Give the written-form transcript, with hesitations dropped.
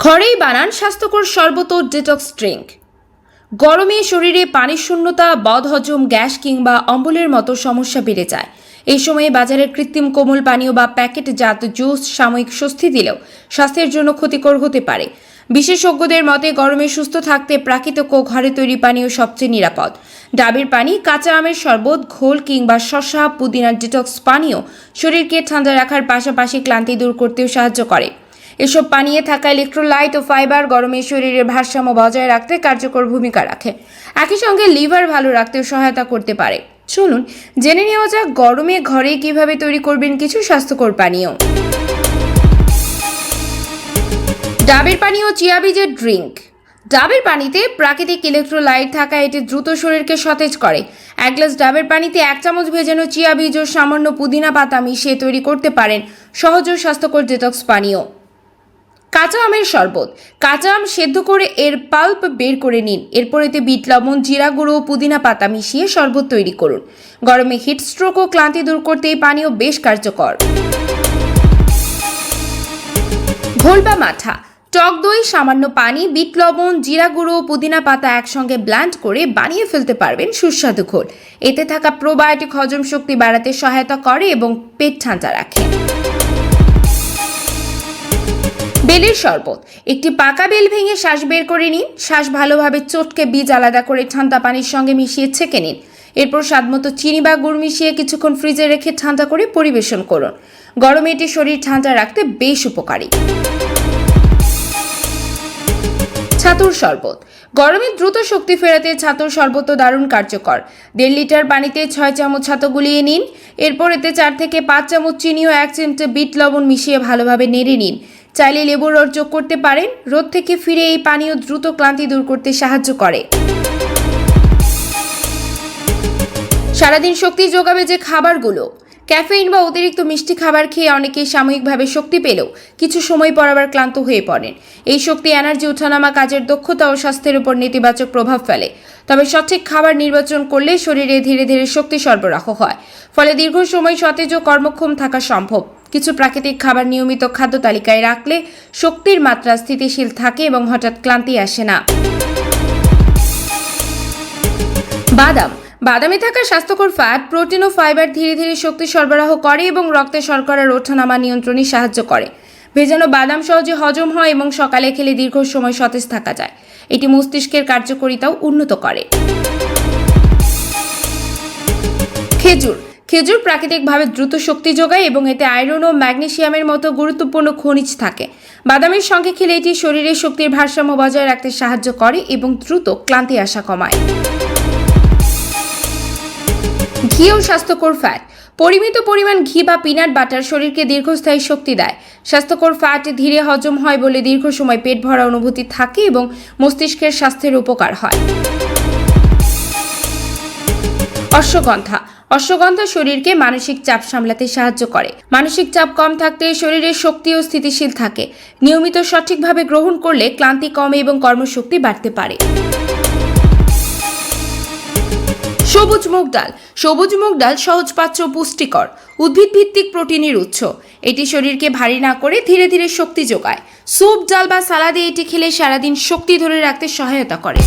ঘরেই বানান স্বাস্থ্যকর শরবত ও ডিটক্স ড্রিঙ্ক। গরমে শরীরে পানির শূন্যতা, বদহজম, গ্যাস কিংবা অম্বলের মতো সমস্যা বেড়ে যায়। এই সময়ে বাজারের কৃত্রিম কোমল পানীয় বা প্যাকেটজাত জুস সাময়িক স্বস্তি দিলেও স্বাস্থ্যের জন্য ক্ষতিকর হতে পারে। বিশেষজ্ঞদের মতে গরমে সুস্থ থাকতে প্রাকৃতিক ও ঘরে তৈরি পানীয় সবচেয়ে নিরাপদ। ডাবের পানি, কাঁচা আমের শরবত, ঘোল কিংবা শসা, পুদিনার ডিটক্স পানীয় শরীরকে ঠান্ডা রাখার পাশাপাশি ক্লান্তি দূর করতেও সাহায্য করে। এসব পানীয়ে থাকা ইলেকট্রোলাইট ও ফাইবার গরমে শরীরের ভারসাম্য বজায় রাখতে কার্যকর ভূমিকা রাখে। একই সঙ্গে লিভার ভালো রাখতেও সহায়তা করতে পারে। চলুন জেনে নেওয়া যাক গরমে ঘরে কিভাবে তৈরি করবেন কিছু স্বাস্থ্যকর পানীয়। ডাবের পানি ও চিয়া বীজের ড্রিঙ্ক। ডাবের পানিতে প্রাকৃতিক ইলেকট্রোলাইট থাকায় এটি দ্রুত শরীরকে সতেজ করে। এক গ্লাস ডাবের পানিতে 1 চামচ ভেজানো চিয়া বীজ ও সামান্য পুদিনা পাতা মিশিয়ে তৈরি করতে পারেন সহজ ও স্বাস্থ্যকর ডিটক্স পানীয়। কাঁচা আমের শরবত। কাঁচা আম সেদ্ধ করে এর পাল্প বের করে নিন। এরপর এতে বিট লবণ, জিরা গুঁড়ো ও পুদিনা পাতা মিশিয়ে শরবত তৈরি করুন। গরমে হিট স্ট্রোক ও ক্লান্তি দূর করতে এই পানীয় বেশ কার্যকর। ঘোল বা মাঠা। টক দই, সামান্য পানি, বিট লবণ, জিরা গুঁড়ো ও পুদিনা পাতা একসঙ্গে ব্লেন্ড করে বানিয়ে ফেলতে পারবেন সুস্বাদু ঘোল। এতে থাকা প্রোবায়োটিক হজম শক্তি বাড়াতে সহায়তা করে এবং পেট ঠান্ডা রাখে। বেলের শরবত। একটি পাকা বেল ভেঙে শ্বাস বের করে নিন। শ্বাস ভালোভাবে চটকে বীজ আলাদা করে ঠান্ডা পানির সঙ্গে মিশিয়ে ছেঁকে নিন। এরপর স্বাদমতো চিনি বা গুড় মিশিয়ে কিছুক্ষণ ফ্রিজে রেখে ঠান্ডা করে পরিবেশন করুন। গরমে এটি শরীর ঠান্ডা রাখতে বেশ উপকারী। ছাতুর শরবত। গরমে দ্রুত শক্তি ফেরাতে ছাতুর শরবত দারুণ কার্যকর। 1.5 লিটার পানিতে 6 চামচ ছাতু গুলিয়ে নিন। এরপর এতে 4 থেকে 5 চামচ চিনি ও 1 চিমটে বিট লবণ মিশিয়ে ভালোভাবে নেড়ে নিন। চাইলে লেবুর রস যোগ করতে পারেন। রোদ থেকে ফিরে এই পানীয় দ্রুত ক্লান্তি দূর করতে সাহায্য করে। সারাদিন শক্তি যোগাবে যে খাবারগুলো। ক্যাফেইন বা অতিরিক্ত মিষ্টি খাবার খেয়ে অনেকেই সাময়িকভাবে শক্তি পেলেও কিছু সময় পর আবার ক্লান্ত হয়ে পড়েন। এই শক্তি, এনার্জি ওঠানামা কাজের দক্ষতা ও স্বাস্থ্যের উপর নেতিবাচক প্রভাব ফেলে। তবে সঠিক খাবার নির্বাচন করলে শরীরে ধীরে ধীরে শক্তি সরবরাহ হয়, ফলে দীর্ঘ সময় সতেজ ও কর্মক্ষম থাকা সম্ভব। কিছু প্রাকৃতিক খাবার নিয়মিত খাদ্য তালিকায় রাখলে শক্তির মাত্রা স্থিতিশীল থাকে এবং হঠাৎ ক্লান্তি আসে না। বাদাম। বাদামে থাকা স্বাস্থ্যকর ফ্যাট, প্রোটিন ও ফাইবার ধীরে ধীরে শক্তি সরবরাহ করে এবং রক্তে শর্করার ওঠানামা নিয়ন্ত্রণে সাহায্য করে। ভেজানো বাদাম সহজে হজম হয় এবং সকালে খেলে দীর্ঘ সময় সতেজ থাকা যায়। এটি মস্তিষ্কের কার্যকারিতাও উন্নত করে। খেজুর। খেজুর প্রাকৃতিকভাবে দ্রুত শক্তি যোগায় এবং এতে আয়রন ও ম্যাগনেসিয়ামের মতো গুরুত্বপূর্ণ খনিজ থাকে। বাদামের সঙ্গে খেলে এটি শরীরে শক্তির ভারসাম্য বজায় রাখতে সাহায্য করে এবং দ্রুত ক্লান্তি আসা কমায়। ঘি ও স্বাস্থ্যকর ফ্যাট। পরিমিত পরিমাণ ঘি বা পিনাট বাটার শরীরকে দীর্ঘস্থায়ী শক্তি দেয়। স্বাস্থ্যকর ফ্যাট ধীরে হজম হয় বলে দীর্ঘ সময় পেট ভরা অনুভূতি থাকে এবং মস্তিষ্কের স্বাস্থ্যের উপকার হয়। অশ্বগন্ধা। অশ্বগন্ধা শরীরকে মানসিক চাপ সামলাতে সাহায্য করে। মানসিক চাপ কম থাকতে শরীরের শক্তি ও স্থিতিশীল থাকে। নিয়মিত সঠিকভাবে গ্রহণ করলে ক্লান্তি কমে এবং কর্মশক্তি বাড়তে পারে। সবুজ মুগ ডাল। সবুজ মুগ ডাল সহজপাচ্য ও পুষ্টিকর উদ্ভিদ ভিত্তিক প্রোটিনের উৎস। এটি শরীরকে ভারী না করে ধীরে ধীরে শক্তি যোগায়। স্যুপ, ডাল বা সালাদে এটি খেলে সারাদিন শক্তি ধরে রাখতে সহায়তা করে।